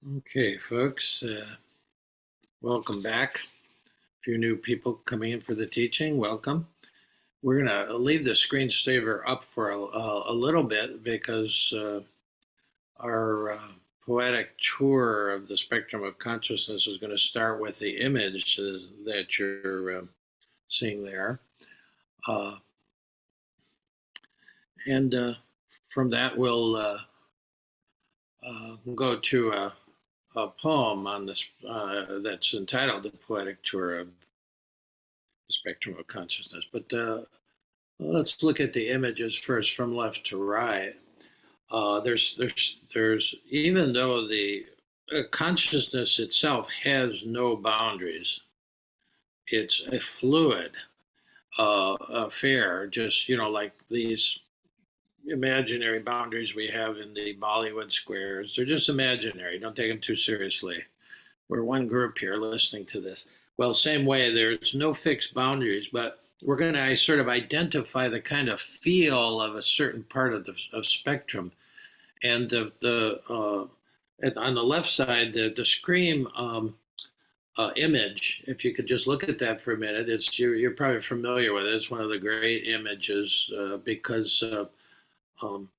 Okay, folks, welcome back. A few new people coming in for the teaching, welcome. We're going to leave the screensaver up for a little bit because our poetic tour of the spectrum of consciousness is going to start with the image that you're seeing there. And from that, we'll go to a poem on this that's entitled "The Poetic Tour of the Spectrum of Consciousness." But let's look at the images first, from left to right. There's even though the consciousness itself has no boundaries, it's a fluid affair. Just like these imaginary boundaries we have in the Bollywood squares. They're just imaginary. Don't take them too seriously. We're one group here listening to this. Well, same way, there's no fixed boundaries, but we're going to sort of identify the kind of feel of a certain part of the spectrum. And on the left side, the scream image, if you could just look at that for a minute, you're probably familiar with it. It's one of the great images because um,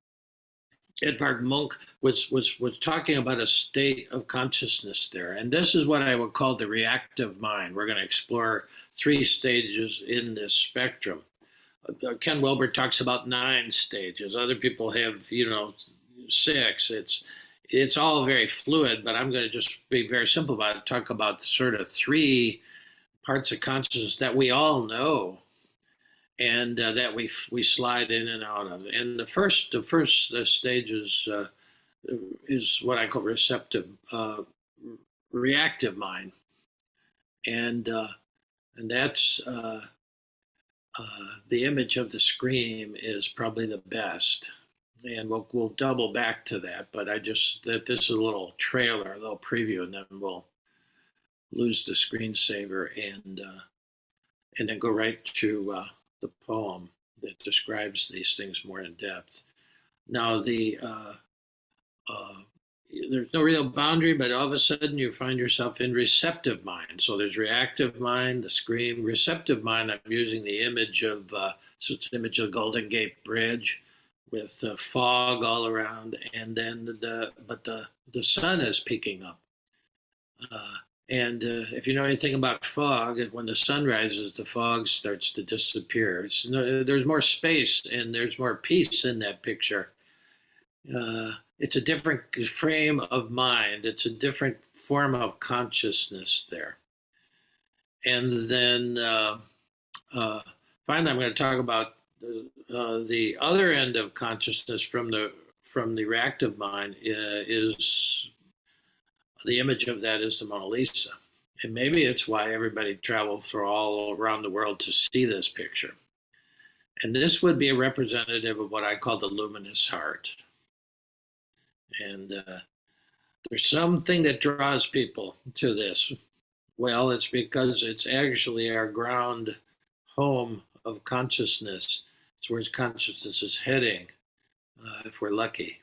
Edvard Munch was talking about a state of consciousness there, and this is what I would call the reactive mind. We're going to explore three stages in this spectrum. Ken Wilber talks about 9 stages. Other people have, 6. It's all very fluid, but I'm going to just be very simple about it. Talk about sort of 3 parts of consciousness that we all know and that we slide in and out of. And the first stage is what I call reactive mind, and that's the image of the scream is probably the best. And we'll double back to that, but this is a little trailer, a little preview, and then we'll lose the screensaver and then go right to the poem that describes these things more in depth. Now, there's no real boundary, but all of a sudden you find yourself in receptive mind. So there's reactive mind, the scream. Receptive mind, I'm using the image of so it's an image of the Golden Gate Bridge with fog all around, and then the sun is peeking up. And if you know anything about fog, when the sun rises, the fog starts to disappear. There's more space and there's more peace in that picture. It's a different frame of mind. It's a different form of consciousness there. And then finally, I'm going to talk about the other end of consciousness from the reactive mind is the image of that is the Mona Lisa. And maybe it's why everybody travels for all around the world to see this picture. And this would be a representative of what I call the luminous heart. And there's something that draws people to this. Well, it's because it's actually our ground home of consciousness. It's where consciousness is heading, if we're lucky,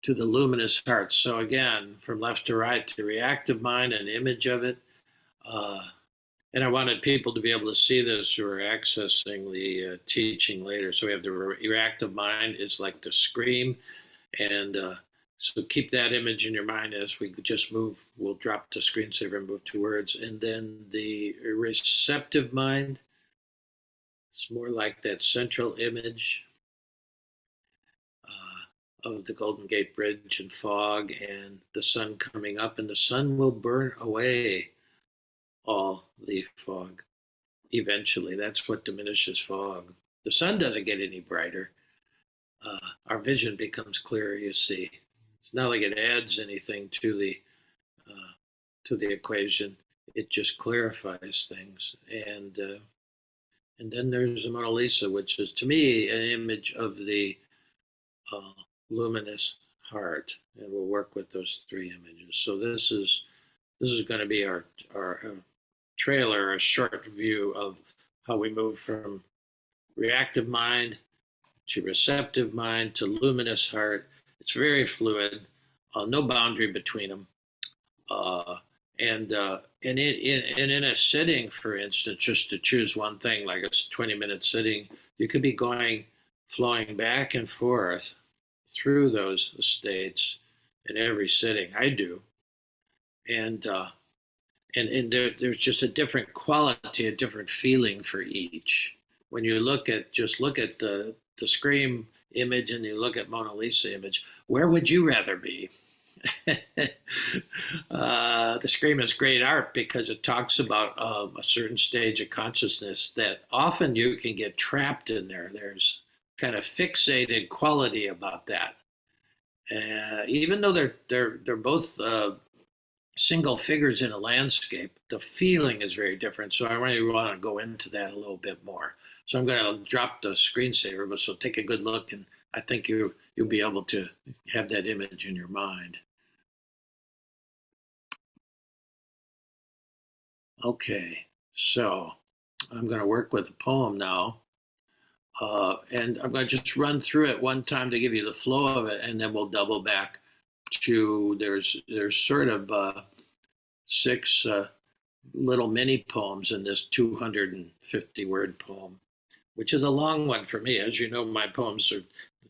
to the luminous heart. So again, from left to right, the reactive mind, an image of it. And I wanted people to be able to see this who are accessing the teaching later. So we have the reactive mind is like the scream. And so keep that image in your mind as we just move. We'll drop the screensaver and move to words. And then the receptive mind, it's more like that central image of the Golden Gate Bridge and fog and the sun coming up, and the sun will burn away all the fog eventually. That's what diminishes fog. The sun doesn't get any brighter. Our vision becomes clearer, you see. It's not like it adds anything to the equation. It just clarifies things. And then there's the Mona Lisa, which is to me an image of the luminous heart, and we'll work with those 3 images. So this is going to be our trailer, a short view of how we move from reactive mind to receptive mind to luminous heart. It's very fluid. no boundary between them. Uh, and in a sitting, for instance, just to choose one thing, like a 20-minute sitting, you could be flowing back and forth through those states in every sitting. I do, and there's just a different quality, a different feeling for each. When you look at the Scream image and you look at Mona Lisa image, where would you rather be? The Scream is great art because it talks about a certain stage of consciousness that often you can get trapped in there. There's kind of fixated quality about that. Even though they're both single figures in a landscape, the feeling is very different. So I really want to go into that a little bit more. So I'm going to drop the screensaver, but so take a good look, and I think you'll be able to have that image in your mind. Okay, so I'm going to work with the poem now. And I'm going to just run through it one time to give you the flow of it, and then we'll double back to there's sort of six little mini poems in this 250 word poem, which is a long one for me. As you know, my poems are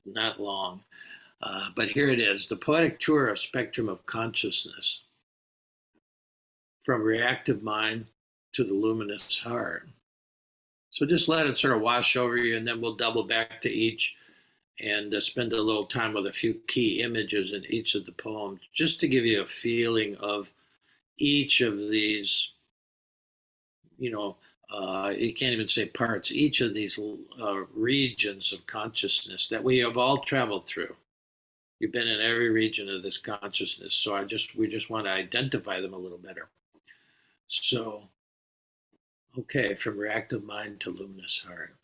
not long. But here it is: the poetic tour, a spectrum of consciousness, from reactive mind to the luminous heart. So just let it sort of wash over you, and then we'll double back to each and spend a little time with a few key images in each of the poems, just to give you a feeling of each of these, you can't even say parts, each of these regions of consciousness that we have all traveled through. You've been in every region of this consciousness, so we just want to identify them a little better. So, okay, from reactive mind to luminous heart.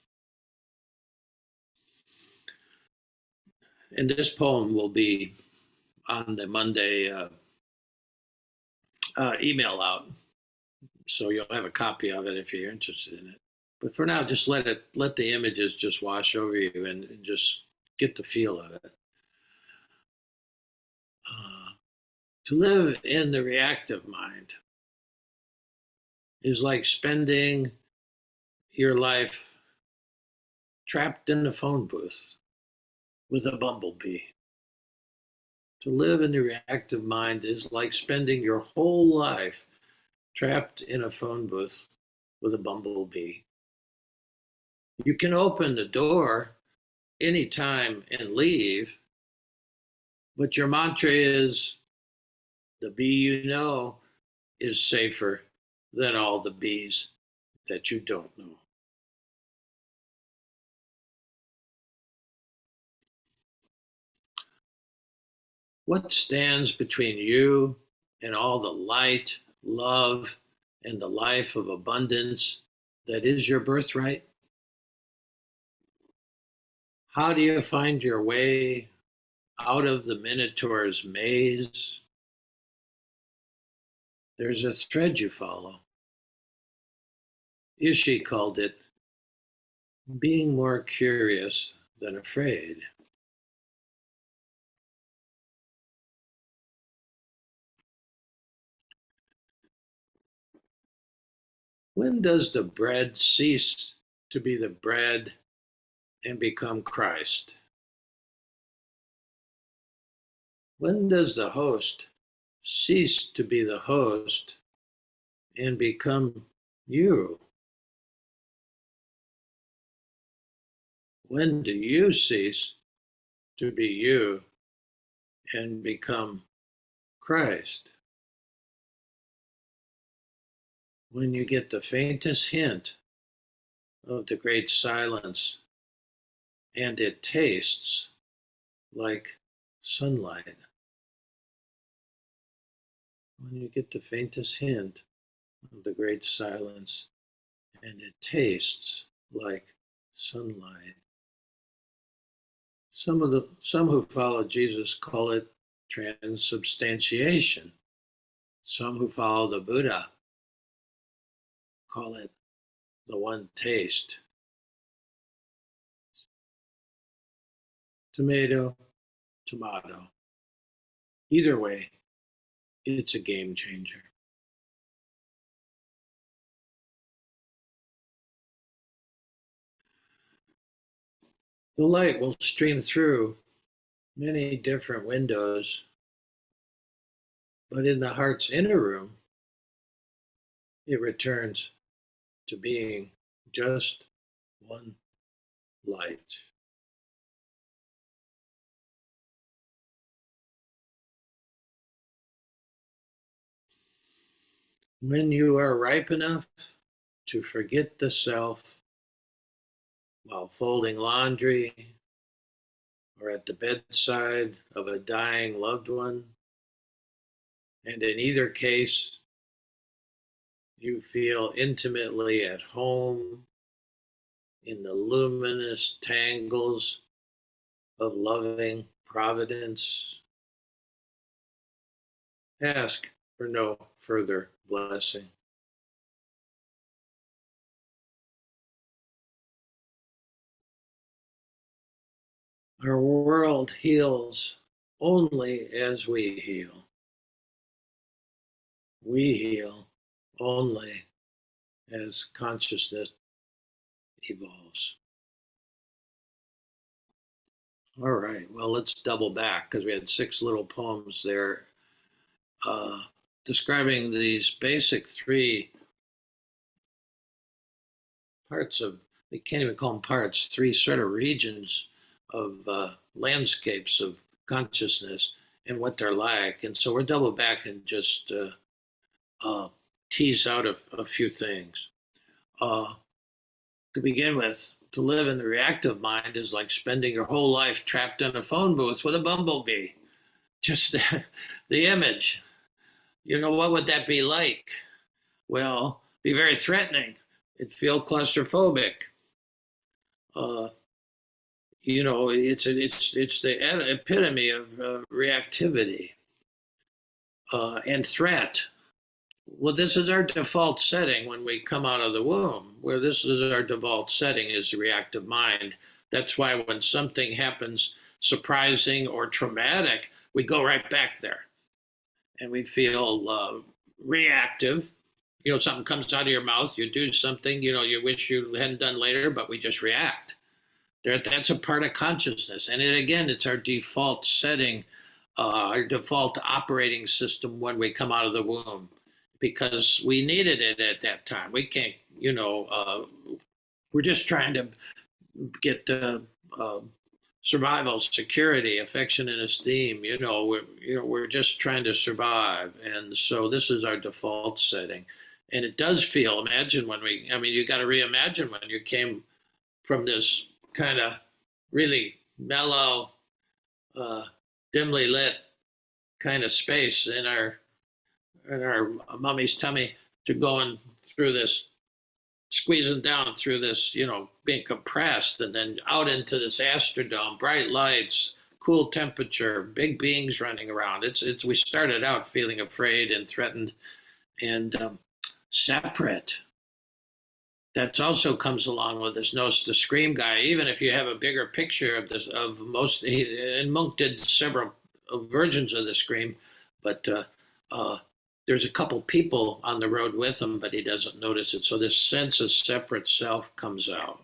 And this poem will be on the Monday email out, so you'll have a copy of it if you're interested in it. But for now, just let the images just wash over you and just get the feel of it. To live in the reactive mind is like spending your life trapped in a phone booth with a bumblebee. To live in the reactive mind is like spending your whole life trapped in a phone booth with a bumblebee. You can open the door anytime and leave, but your mantra is the bee you know is safer than all the bees that you don't know. What stands between you and all the light, love, and the life of abundance that is your birthright? How do you find your way out of the Minotaur's maze? There's a thread you follow. Ishi called it being more curious than afraid. When does the bread cease to be the bread and become Christ? When does the host cease to be the host and become you? When do you cease to be you and become Christ? When you get the faintest hint of the great silence and it tastes like sunlight. When you get the faintest hint of the great silence and it tastes like sunlight. Some who follow Jesus call it transubstantiation. Some who follow the Buddha call it the one taste. Tomato, tomato. Either way, it's a game changer. The light will stream through many different windows, but in the heart's inner room, it returns to being just one light. When you are ripe enough to forget the self while folding laundry or at the bedside of a dying loved one, and in either case, you feel intimately at home in the luminous tangles of loving providence, ask for no further blessing. Our world heals only as we heal. We heal only as consciousness evolves. All right, well, let's double back because we had 6 little poems there describing these basic 3 parts of, they can't even call them parts, 3 sort of regions of landscapes of consciousness and what they're like. And so we're double back and just tease out a few things. To begin with, to live in the reactive mind is like spending your whole life trapped in a phone booth with a bumblebee. Just the image. You know, what would that be like? Well, be very threatening. It'd feel claustrophobic. You know, it's the epitome of reactivity and threat. Well, this is our default setting when we come out of the womb, where this is our default setting is the reactive mind. That's why when something happens surprising or traumatic, we go right back there and we feel reactive. You know, something comes out of your mouth, you do something, you know, you wish you hadn't done later, but we just react. That's a part of consciousness. And again, it's our default setting, our default operating system when we come out of the womb, because we needed it at that time. We can't, you know, we're just trying to get survival, security, affection, and esteem. We're just trying to survive, and so this is our default setting. And it does feel. Imagine you got to reimagine when you came from this kind of really mellow, dimly lit kind of space in our mummy's tummy to going through this, squeezing down through this, you know, being compressed, and then out into this astrodome, bright lights, cool temperature, big beings running around. We started out feeling afraid and threatened and separate. That also comes along with this notice the scream guy. Even if you have a bigger picture of this, and Monk did several versions of the scream, but there's a couple people on the road with him, but he doesn't notice it. So this sense of separate self comes out,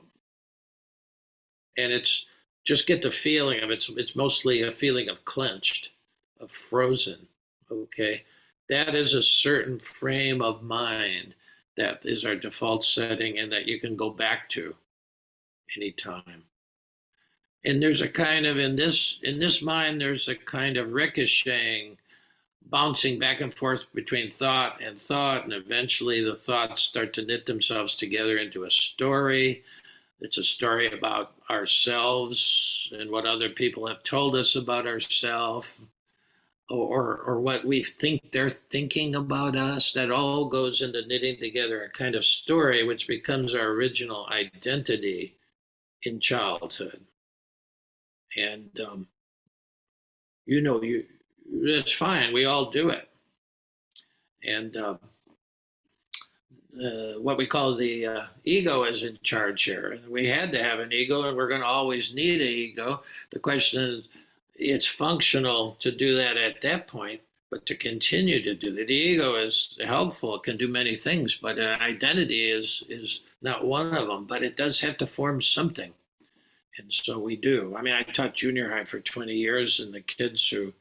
and it's just get the feeling of it's mostly a feeling of clenched, of frozen. Okay, that is a certain frame of mind that is our default setting and that you can go back to anytime. And there's a kind of, in this mind, there's a kind of ricocheting, bouncing back and forth between thought and thought, and eventually the thoughts start to knit themselves together into a story. It's a story about ourselves and what other people have told us about ourselves, or what we think they're thinking about us. That all goes into knitting together a kind of story which becomes our original identity in childhood. And it's fine, we all do it. And what we call the ego is in charge here. We had to have an ego, and we're going to always need an ego. The question it's functional to do that at that point, but to continue to do that, the ego is helpful. It can do many things, but an identity is not one of them. But it does have to form something, and so we do. I mean, I taught junior high for 20 years, and the kids who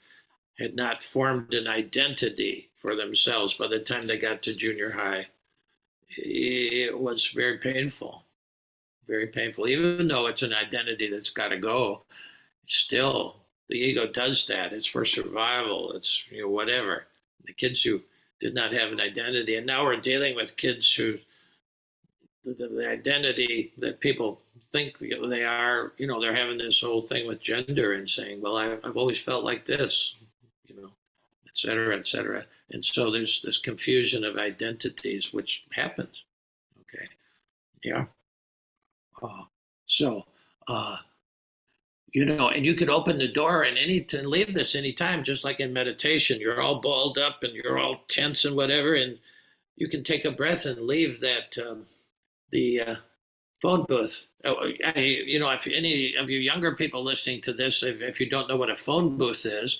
had not formed an identity for themselves by the time they got to junior high, it was very painful, very painful. Even though it's an identity that's got to go, still the ego does that. It's for survival. It's whatever. The kids who did not have an identity, and now we're dealing with kids who the identity that people think they are. They're having this whole thing with gender and saying, "Well, I've always felt like this," et cetera, et cetera. And so there's this confusion of identities, which happens. Okay, yeah. Uh, so. And you could open the door and leave this anytime, just like in meditation. You're all balled up and you're all tense and whatever, and you can take a breath and leave that the phone booth. If any of you younger people listening to this, if you don't know what a phone booth is,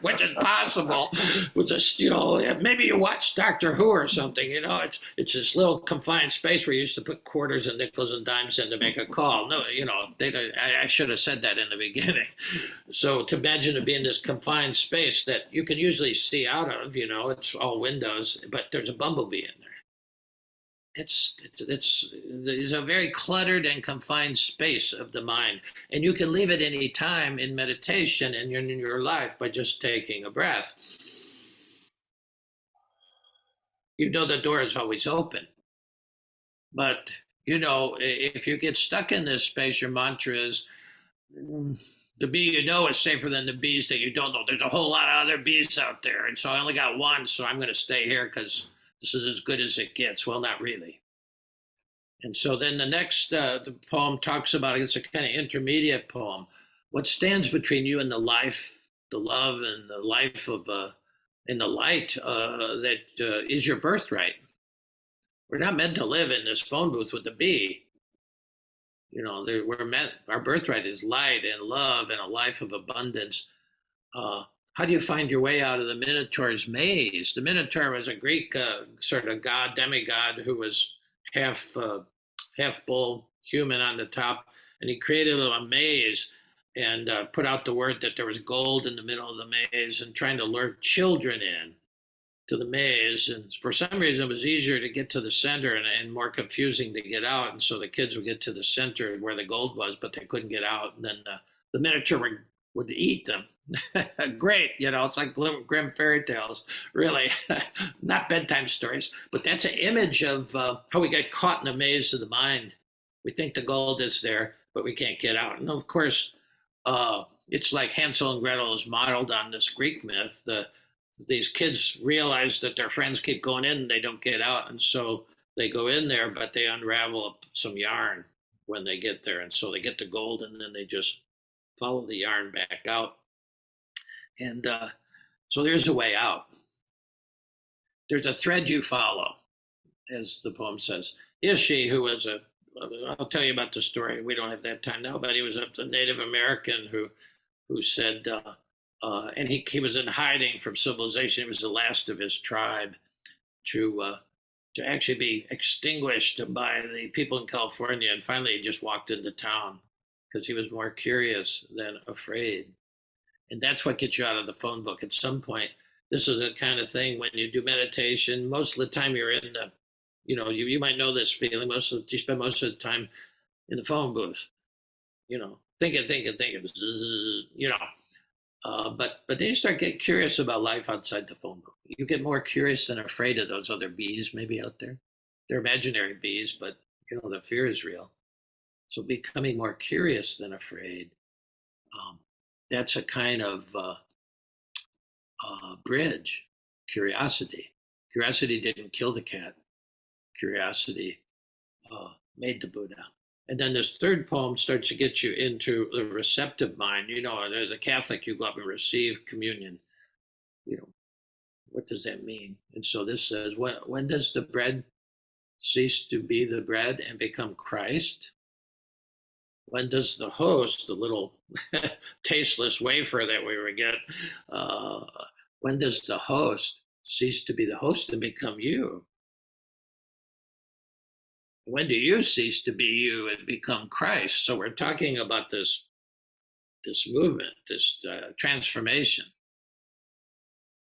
which is possible, maybe you watch Doctor Who or something. It's this little confined space where you used to put quarters and nickels and dimes in to make a call. No, I should have said that in the beginning. So to imagine it being this confined space that you can usually see out of, it's all windows, but there's a bumblebee in there. It's a very cluttered and confined space of the mind, and you can leave it any time in meditation and in your life by just taking a breath. The door is always open, but if you get stuck in this space, your mantra is, the bee is safer than the bees that you don't know. There's a whole lot of other bees out there, and so I only got one, so I'm going to stay here because this is as good as it gets. Well, not really. And so then the next the poem talks about it's a kind of intermediate poem. What stands between you and the life, the love, and the life of in the light that is your birthright. We're not meant to live in this phone booth with the bee. We're meant. Our birthright is light and love and a life of abundance. How do you find your way out of the Minotaur's maze? The Minotaur was a Greek sort of god, demigod, who was half bull, human on the top, and he created a maze and put out the word that there was gold in the middle of the maze and trying to lure children in to the maze. And for some reason, it was easier to get to the center and more confusing to get out. And so the kids would get to the center where the gold was, but they couldn't get out. And then the Minotaur would eat them. Great, it's like grim fairy tales, really. Not bedtime stories, but that's an image of how we get caught in the maze of the mind. We think the gold is there, but we can't get out. And of course, it's like Hansel and Gretel is modeled on this Greek myth. These kids realize that their friends keep going in and they don't get out, and so they go in there, but they unravel some yarn when they get there, and so they get the gold, and then they just follow the yarn back out. And so there's a way out. There's a thread you follow, as the poem says. Ishi, who was I'll tell you about the story. We don't have that time now, but he was a Native American who said, and he was in hiding from civilization. He was the last of his tribe to actually be extinguished by the people in California. And finally, he just walked into town because he was more curious than afraid. And that's what gets you out of the phone book. At some point, this is the kind of thing when you do meditation, most of the time you're in the, you might know this feeling. You spend most of the time in the phone booth, thinking, but then you start getting curious about life outside the phone book. You get more curious than afraid of those other bees maybe out there. They're imaginary bees, but the fear is real. So becoming more curious than afraid. That's a kind of bridge. Curiosity. Curiosity didn't kill the cat. Curiosity made the Buddha. And then this third poem starts to get you into the receptive mind. As a Catholic, you go up and receive communion. What does that mean? And so this says, when does the bread cease to be the bread and become Christ? when does the host, the little tasteless wafer that we would get, uh, when does the host cease to be the host and become you? When do you cease to be you and become Christ? So we're talking about this movement, this transformation.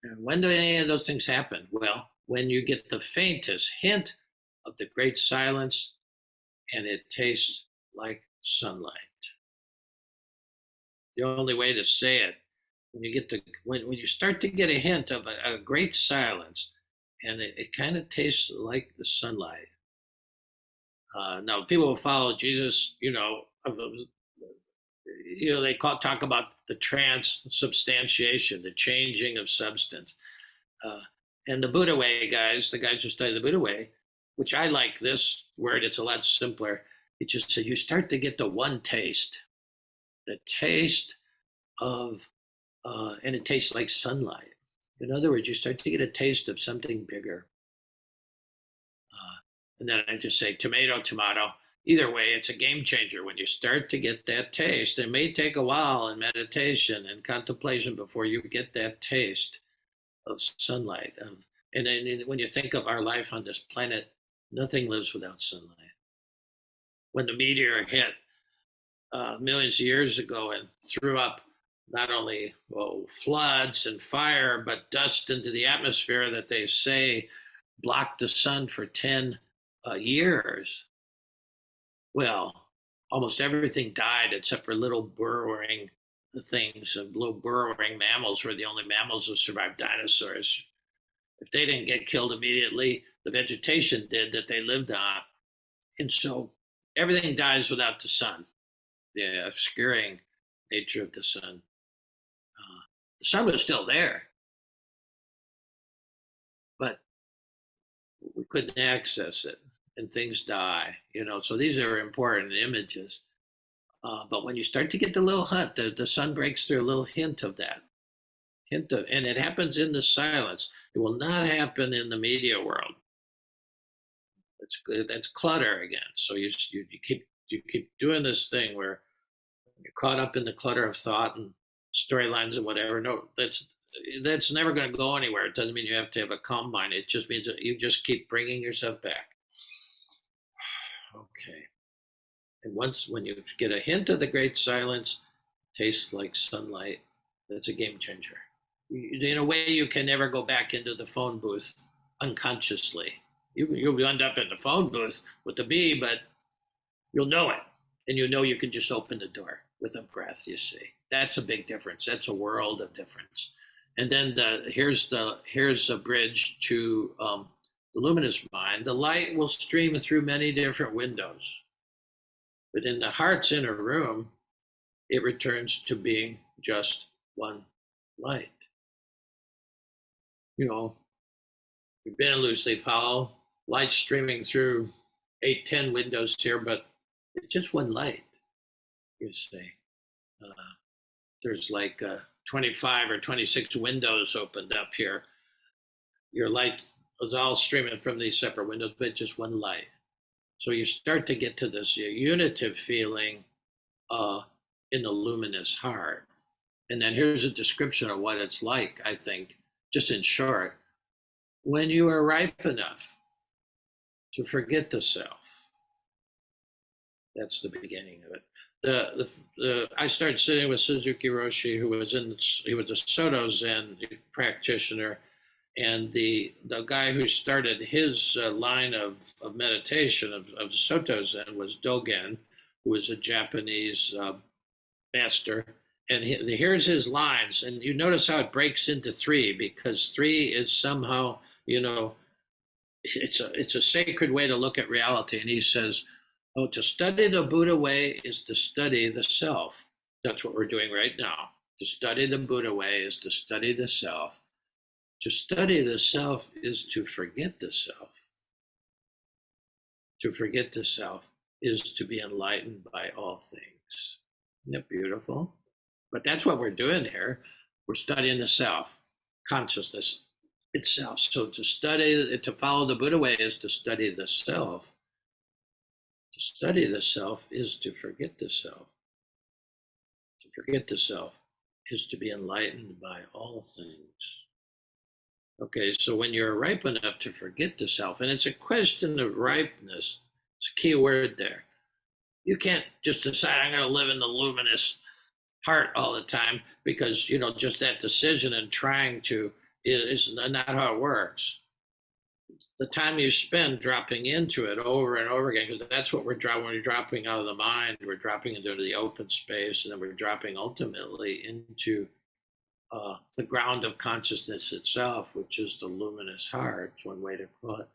And when do any of those things happen? Well, when you get the faintest hint of the great silence and it tastes like sunlight. The only way to say it, when you get when you start to get a hint of a great silence and it kind of tastes like the sunlight. Now people will follow Jesus, they talk about the transubstantiation, the changing of substance. Uh, and the Buddha way, guys, the guys who study the Buddha way, which I like this word, it's a lot simpler. It just said you start to get the one taste, the taste of, and it tastes like sunlight. In other words, you start to get a taste of something bigger. And then I just say tomato, tomato. Either way, it's a game changer when you start to get that taste. It may take a while in meditation and contemplation before you get that taste of sunlight. And then when you think of our life on this planet, nothing lives without sunlight. When the meteor hit millions of years ago and threw up not only floods and fire, but dust into the atmosphere that they say blocked the sun for 10 years. Well, almost everything died except for little burrowing things, and little burrowing mammals were the only mammals who survived dinosaurs. If they didn't get killed immediately, the vegetation did that they lived on. And so everything dies without the sun, the obscuring nature of the sun. The sun was still there, but we couldn't access it, and things die. So these are important images. But when you start to get the little hint, the sun breaks through a little hint of that, and it happens in the silence. It will not happen in the media world. That's clutter again. So you keep doing this thing where you're caught up in the clutter of thought and storylines and whatever. No, that's never going to go anywhere. It doesn't mean you have to have a calm mind. It just means that you just keep bringing yourself back. Okay. And when you get a hint of the great silence, tastes like sunlight, that's a game changer. In a way, you can never go back into the phone booth unconsciously. You'll end up in the phone booth with the bee, but you'll know it. And you can just open the door with a breath, you see. That's a big difference. That's a world of difference. And then here's a bridge to the luminous mind. The light will stream through many different windows. But in the heart's inner room, it returns to being just one light. We've been in loose leaf hollow, light streaming through 8-10 windows here, but it's just one light, you see. There's like 25 or 26 windows opened up here. Your light was all streaming from these separate windows, but just one light. So you start to get to this unitive feeling in the luminous heart. And then here's a description of what it's like, I think, just in short. When you are ripe enough to forget the self, that's the beginning of it. I started sitting with Suzuki Roshi, he was a Soto Zen practitioner, and the guy who started his line of meditation of Soto Zen was Dogen, who was a Japanese master. And here's his lines, and you notice how it breaks into three, because three is somehow, it's a sacred way to look at reality. And he says, to study the Buddha way is to study the self. That's what we're doing right now. To study the Buddha way is to study the self. To study the self is to forget the self. To forget the self is to be enlightened by all things. Isn't that beautiful? But that's what we're doing here. We're studying the self, consciousness itself. So to follow the Buddha way is to study the self. To study the self is to forget the self. To forget the self is to be enlightened by all things. Okay, so when you're ripe enough to forget the self, and it's a question of ripeness, it's a key word there. You can't just decide I'm going to live in the luminous heart all the time because, just that decision and trying to is not how it works. The time you spend dropping into it over and over again, because that's what when we're dropping out of the mind, we're dropping into the open space, and then we're dropping ultimately into the ground of consciousness itself, which is the luminous heart. It's one way to put it.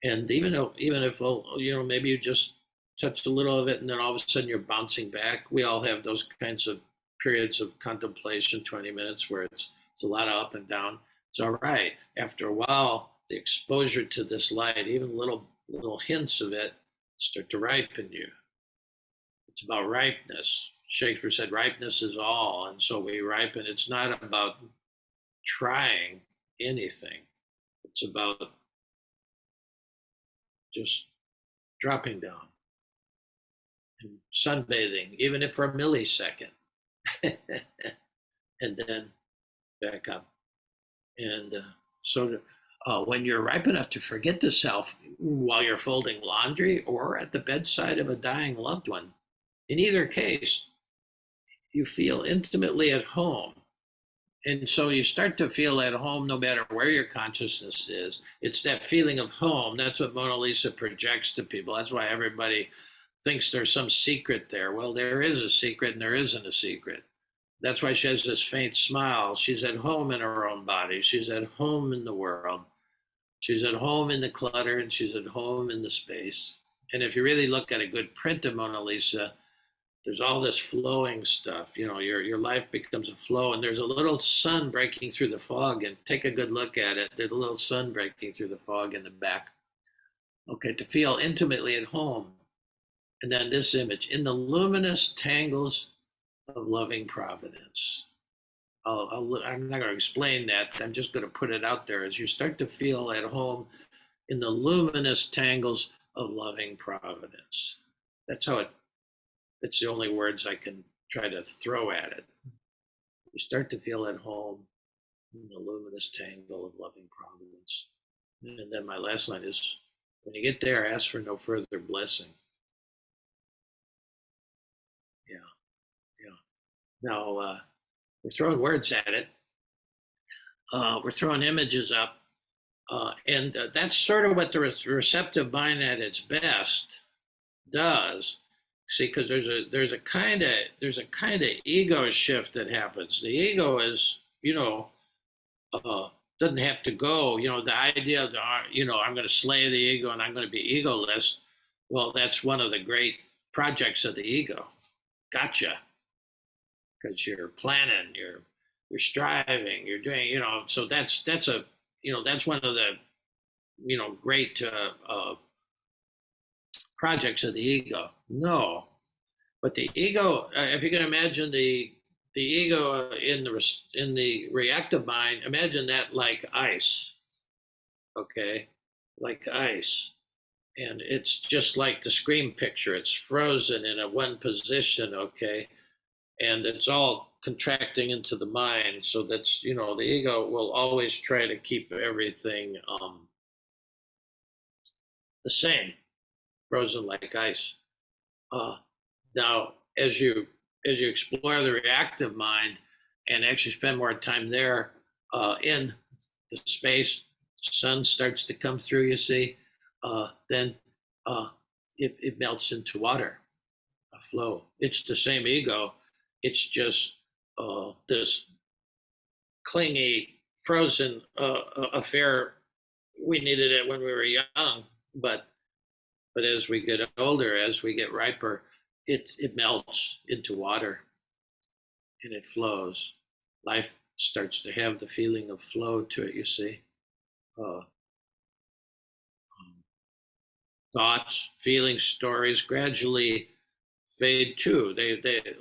And even if maybe you just touched a little of it, and then all of a sudden you're bouncing back. We all have those kinds of periods of contemplation, 20 minutes, where it's a lot of up and down. It's all right. After a while, the exposure to this light, even little hints of it, start to ripen you. It's about ripeness. Shakespeare said, ripeness is all. And so we ripen. It's not about trying anything. It's about just dropping down and sunbathing, even if for a millisecond, and then back up. And when you're ripe enough to forget the self while you're folding laundry or at the bedside of a dying loved one, in either case, you feel intimately at home. And so you start to feel at home no matter where your consciousness is. It's that feeling of home. That's what Mona Lisa projects to people. That's why everybody thinks there's some secret there. Well, there is a secret and there isn't a secret. That's why she has this faint smile. She's at home in her own body. She's at home in the world. She's at home in the clutter, and she's at home in the space. And if you really look at a good print of Mona Lisa, there's all this flowing stuff. Your life becomes a flow, and there's a little sun breaking through the fog. And take a good look at it. There's a little sun breaking through the fog in the back. Okay, to feel intimately at home. And then this image, in the luminous tangles of loving providence. I'm not going to explain that. I'm just going to put it out there as you start to feel at home in the luminous tangles of loving providence. That's the only words I can try to throw at it. You start to feel at home in the luminous tangle of loving providence. And then my last line is, when you get there, ask for no further blessing. Yeah. Now, we're throwing words at it. We're throwing images up. And that's sort of what the receptive mind at its best does. See, because there's a kind of ego shift that happens. The ego is, doesn't have to go. The idea of I'm going to slay the ego and I'm going to be egoless. Well, that's one of the great projects of the ego. Gotcha. Because you're planning, you're striving, you're doing, so that's one of the, great projects of the ego. No, but the ego, if you can imagine the ego in the reactive mind, imagine that like ice, okay, like ice. And it's just like the screen picture. It's frozen in a one position, okay, and it's all contracting into the mind. So that's the ego will always try to keep everything the same, frozen like ice. Now, as you explore the reactive mind and actually spend more time there in the space, sun starts to come through. You see, then it melts into water, a flow. It's the same ego. It's just this clingy, frozen affair. We needed it when we were young, but as we get older, as we get riper, it melts into water and it flows. Life starts to have the feeling of flow to it. You see, thoughts, feelings, stories gradually fade too.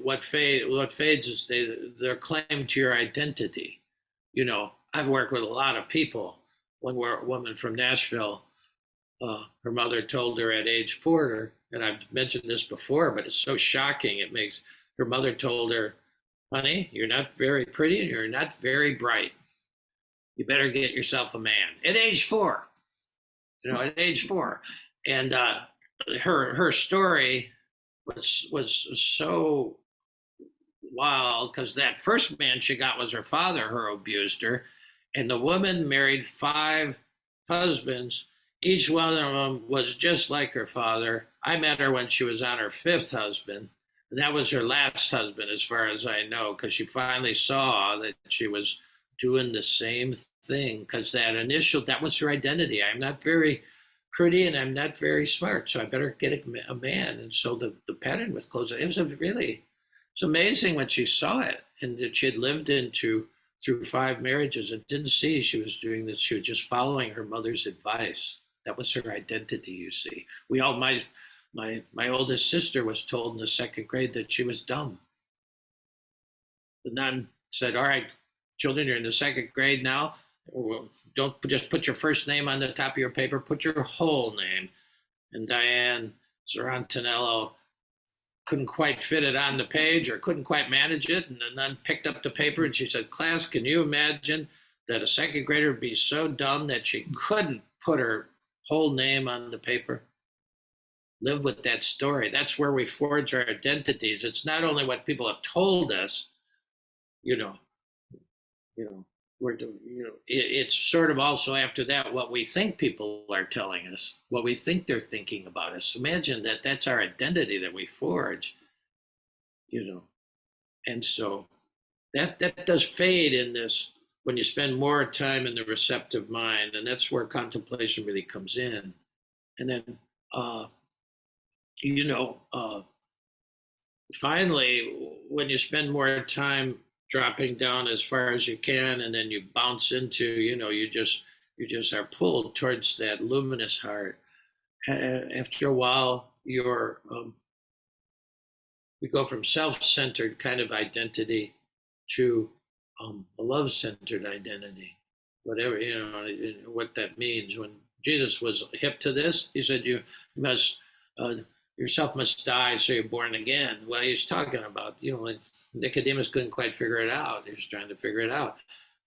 What fades is their claim to your identity. I've worked with a lot of people. One woman from Nashville, her mother told her at age 4 and I've mentioned this before, but it's so shocking. It makes her mother told her, "Honey, you're not very pretty and you're not very bright. You better get yourself a man." At age 4, at age 4, and her story was so wild because that first man she got was her father who abused her, and the woman married 5 husbands. Each one of them was just like her father. I met her when she was on her 5th husband, and that was her last husband, as far as I know, because she finally saw that she was doing the same thing. Because that was her identity. I'm not very pretty and I'm not very smart, so I better get a man. And so the pattern with clothes, it was it's amazing when she saw it, and that she had lived into through 5 marriages and didn't see she was doing this. She was just following her mother's advice. That was her identity, you see. We all my oldest sister was told in the 2nd grade that she was dumb. The nun said, "All right, children, you're in the 2nd grade now. Don't just put your first name on the top of your paper, put your whole name." And Diane Zorantonello couldn't quite fit it on the page or couldn't quite manage it. And the nun picked up the paper and she said, "Class, can you imagine that a 2nd grader would be so dumb that she couldn't put her whole name on the paper?" Live with that story. That's where we forge our identities. It's not only what people have told us, you know, you know, we're doing, it's sort of also after that what we think people are telling us, what we think they're thinking about us. Imagine that that's our identity that we forge, you know. And so that does fade in this when you spend more time in the receptive mind, and that's where contemplation really comes in. And then, you know, finally, when you spend more time dropping down as far as you can, and then you bounce into, you just are pulled towards that luminous heart. After a while, you go from self-centered kind of identity to a love-centered identity, whatever what that means. When Jesus was hip to this, he said, "You must uh, yourself must die, so you're born again." Well, he's talking about like Nicodemus couldn't quite figure it out. He was trying to figure it out,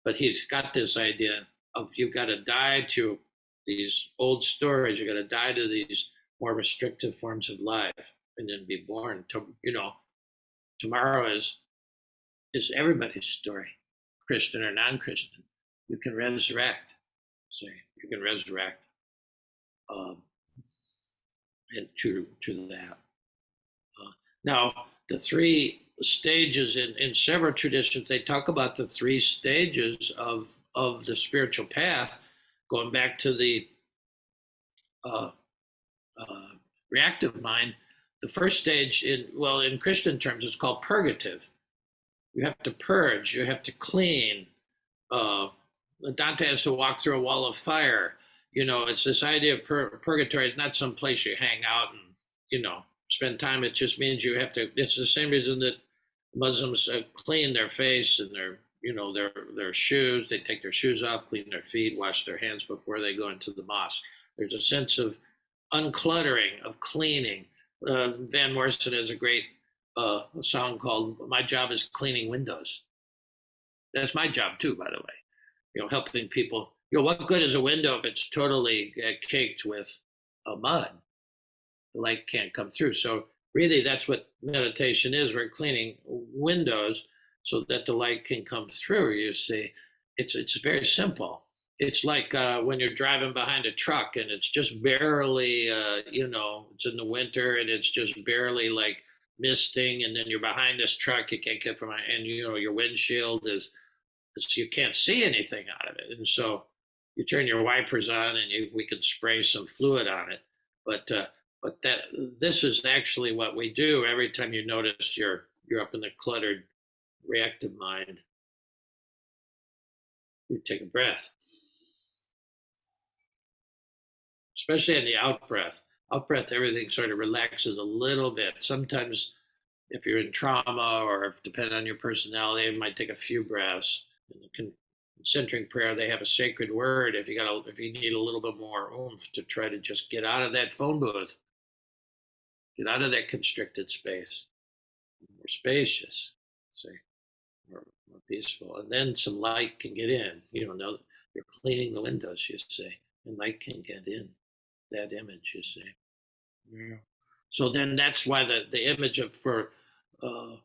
but he's got this idea of you've got to die to these old stories. You got to die to these more restrictive forms of life, and then be born. Tomorrow is everybody's story, Christian or non-Christian. You can resurrect. Say you can resurrect, um, and to that. Now, the 3 stages in several traditions, they talk about the 3 stages of the spiritual path, going back to the uh, uh, reactive mind. The first stage, in Christian terms, it's called purgative. You have to purge. You have to clean. Uh, Dante has to walk through a wall of fire. It's this idea of purgatory. It's not some place you hang out and spend time. It just means you have to. It's the same reason that Muslims clean their face and their shoes. They take their shoes off, clean their feet, wash their hands before they go into the mosque. There's a sense of uncluttering, of cleaning. Van Morrison has a great song called "My Job is Cleaning Windows." That's my job too, by the way. Helping people. What good is a window if it's totally caked with mud? The light can't come through. So really, that's what meditation is. We're cleaning windows so that the light can come through. You see, it's very simple. It's like when you're driving behind a truck and it's just barely, it's in the winter and it's just barely like misting, and then you're behind this truck, you can't get from, and your windshield is you can't see anything out of it, and so you turn your wipers on and we can spray some fluid on it, but that this is actually what we do every time you notice you're up in the cluttered reactive mind. You take a breath, especially in the out breath. Out breath, everything sort of relaxes a little bit. Sometimes, if you're in trauma or if depending on your personality, it might take a few breaths. In the centering prayer, they have a sacred word. If you need a little bit more oomph to try to just get out of that phone booth, Get out of that constricted space. More spacious, say, more peaceful. And then some light can get in. Now you're cleaning the windows, you say, and light can get in that image, you say. Yeah. So then that's why the image uh,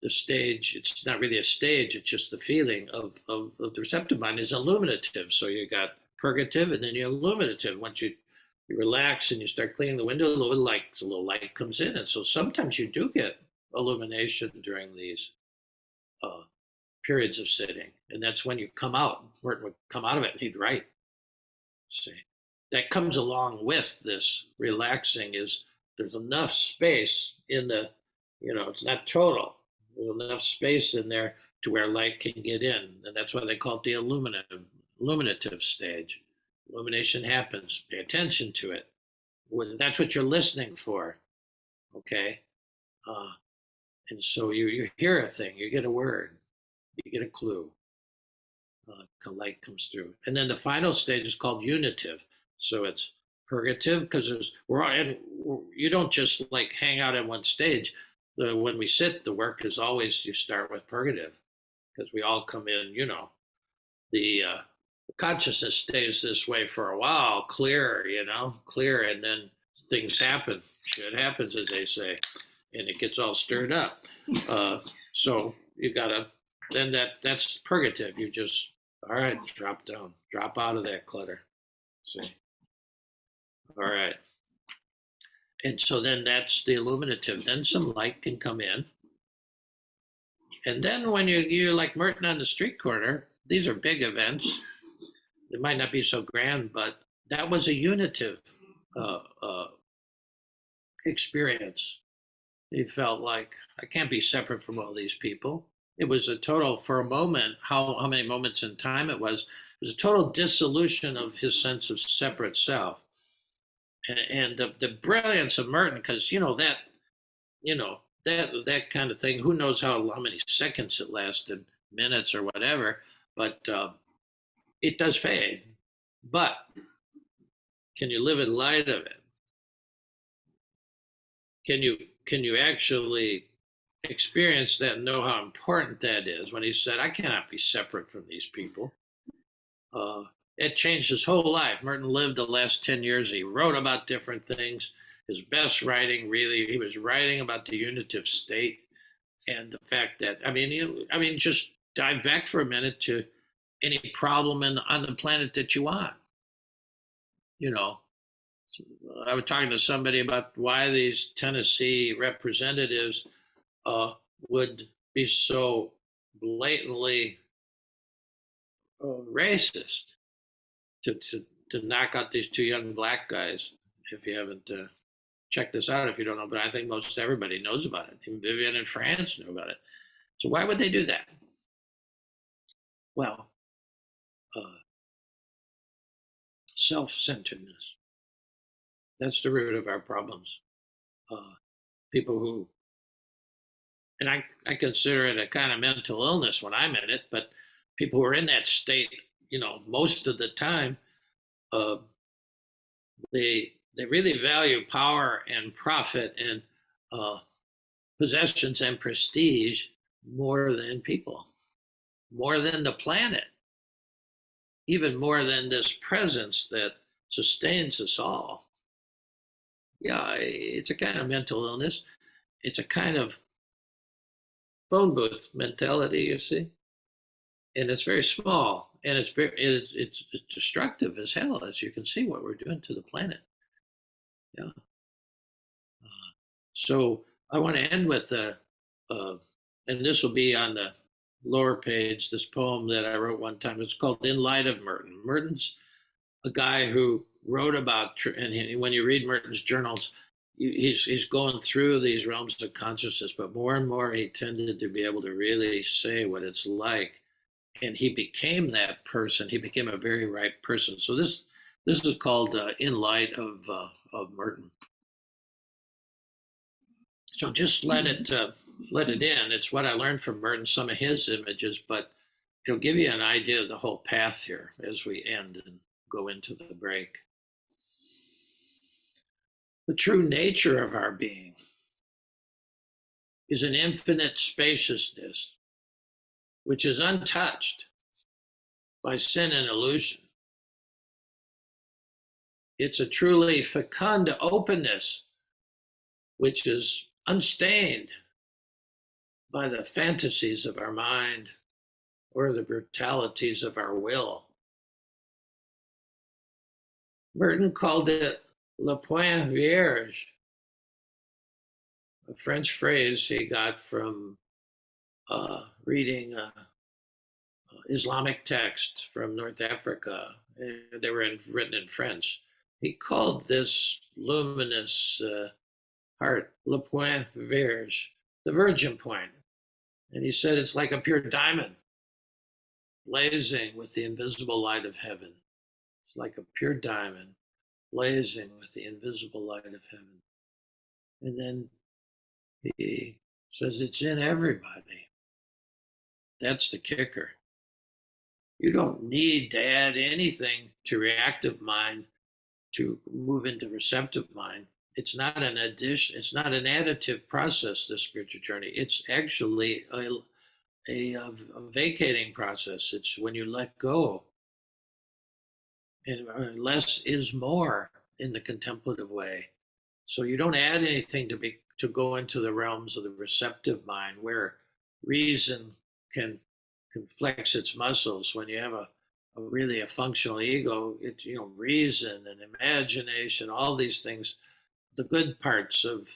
the stage, it's not really a stage, it's just the feeling of the receptive mind is illuminative. So you got purgative and then you illuminative. Once you relax and you start cleaning the window, a little light comes in. And so sometimes you do get illumination during these uh, periods of sitting. And that's when you come out. Merton would come out of it and he'd write. See, that comes along with this relaxing is there's enough space in it's not total. There's enough space in there to where light can get in. And that's why they call it the illuminative stage. Illumination happens. Pay attention to it. That's what you're listening for. Okay. Uh, and so you hear a thing, you get a word, you get a clue. Light comes through, and then the final stage is called unitive. So it's purgative because you don't just like hang out in one stage. When we sit, the work is always you start with purgative because we all come in. The consciousness stays this way for a while, clear, clear, and then things happen. Shit happens, as they say, and it gets all stirred up. So you gotta. Then that's purgative. You just all right, drop down, drop out of that clutter. See, all right, and so then that's the illuminative. Then some light can come in, and then when you're like Merton on the street corner, these are big events. It might not be so grand, but that was a unitive experience. He felt like I can't be separate from all these people. It was a total, for a moment, how many moments in time it was a total dissolution of his sense of separate self. And the brilliance of Merton, because that kind of thing. Who knows how many seconds it lasted, minutes or whatever, but it does fade. But can you live in light of it? Can you actually experience that and know how important that is? When he said, I cannot be separate from these people. It changed his whole life. Merton lived the last 10 years. He wrote about different things. His best writing, really, he was writing about the unitive state and the fact that, just dive back for a minute to any problem on the planet that you want. I was talking to somebody about why these Tennessee representatives would be so blatantly racist to knock out these two young black guys. If you haven't checked this out, if you don't know, but I think most everybody knows about it. Even Vivian in France knew about it. So why would they do that? Well, self-centeredness. That's the root of our problems. People who, and I consider it a kind of mental illness when I'm in it, but people who are in that state, most of the time, they really value power and profit and possessions and prestige more than people, more than the planet, even more than this presence that sustains us all. Yeah, it's a kind of mental illness. It's a kind of phone booth mentality, you see, and it's very small, and it's destructive as hell, as you can see what we're doing to the planet. Yeah. So I want to end with and this will be on the lower page. This poem that I wrote one time. It's called "In Light of Merton." Merton's a guy who wrote about, and when you read Merton's journals, he's going through these realms of consciousness, but more and more he tended to be able to really say what it's like, and he became that person. He became a very ripe person. So this is called "In Light of Merton." So just let it in. It's what I learned from Merton, some of his images, but it'll give you an idea of the whole path here as we end and go into the break. The true nature of our being is an infinite spaciousness which is untouched by sin and illusion. It's a truly fecund openness which is unstained by the fantasies of our mind or the brutalities of our will. Merton called it le point vierge, a French phrase he got from reading Islamic texts from North Africa. They were written in French. He called this luminous heart le point vierge, the virgin point. And he said it's like a pure diamond blazing with the invisible light of heaven. It's like a pure diamond blazing with the invisible light of heaven. And then he says it's in everybody. That's the kicker. You don't need to add anything to reactive mind to move into receptive mind. It's not an addition, it's not an additive process, this spiritual journey. It's actually a vacating process. It's when you let go. And less is more in the contemplative way. So you don't add anything to go into the realms of the receptive mind where reason can flex its muscles. When you have a really a functional ego, reason and imagination, all these things, the good parts of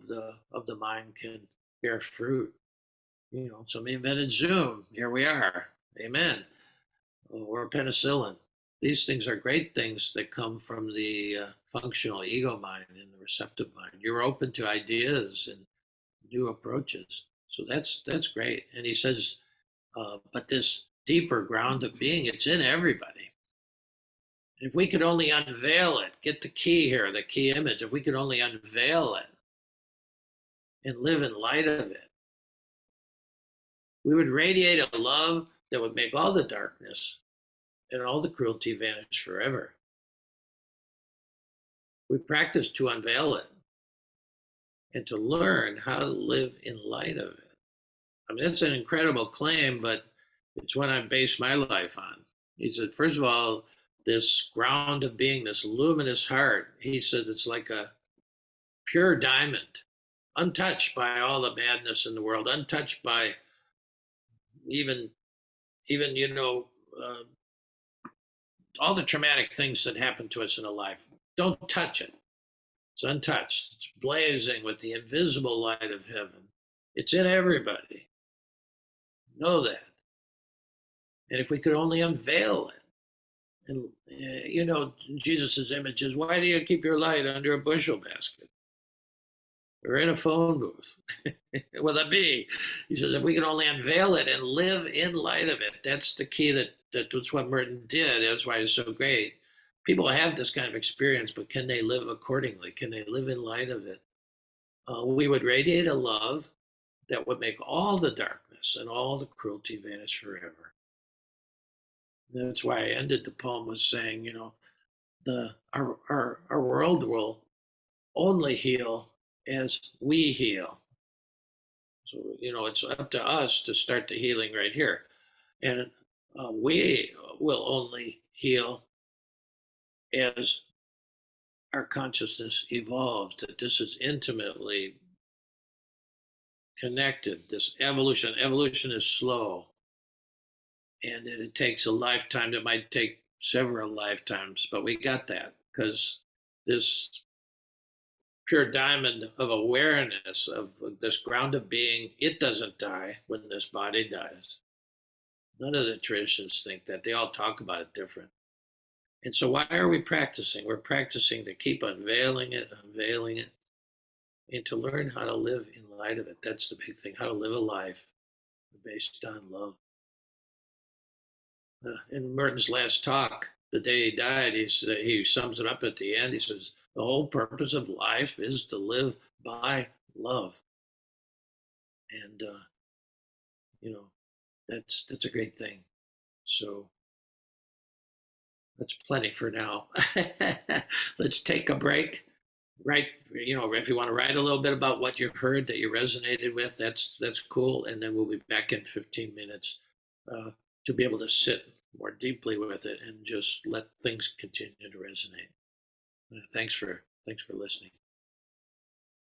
the mind can bear fruit. Somebody invented Zoom. Here we are. Amen. Or penicillin. These things are great things that come from the functional ego mind and the receptive mind. You're open to ideas and new approaches. So that's great. And he says, but this deeper ground of being, it's in everybody. If we could only unveil it, get the key here, the key image, if we could only unveil it and live in light of it, we would radiate a love that would make all the darkness and all the cruelty vanish forever. We practice to unveil it and to learn how to live in light of it. I mean, it's an incredible claim, but it's what I base my life on. He said, first of all, this ground of being, this luminous heart, he said it's like a pure diamond, untouched by all the madness in the world, untouched by even all the traumatic things that happen to us in a life. Don't touch it. It's untouched. It's blazing with the invisible light of heaven. It's in everybody. Know that. And if we could only unveil it, and Jesus's image is, why do you keep your light under a bushel basket or in a phone booth? Well, that be, he says, if we can only unveil it and live in light of it, that's the key. That's what Merton did. That's why it's so great. People have this kind of experience, but can they live accordingly? Can they live in light of it? We would radiate a love that would make all the darkness and all the cruelty vanish forever. And that's why I ended the poem with saying, our world will only heal as we heal. So, it's up to us to start the healing right here. And we will only heal as our consciousness evolves, that this is intimately connected. This evolution is slow, and that it takes a lifetime. It might take several lifetimes, but we got that because this pure diamond of awareness of this ground of being, it doesn't die when this body dies. None of the traditions think that. They all talk about it different. And so why are we practicing? We're practicing to keep unveiling it, and to learn how to live in light of it. That's the big thing, how to live a life based on love. In Merton's last talk, the day he died, he sums it up at the end. He says, the whole purpose of life is to live by love. And, that's a great thing. So that's plenty for now. Let's take a break write, if you want to write a little bit about what you heard that you resonated with, that's cool. And then we'll be back in 15 minutes uh, to be able to sit more deeply with it and just let things continue to resonate. Thanks for listening.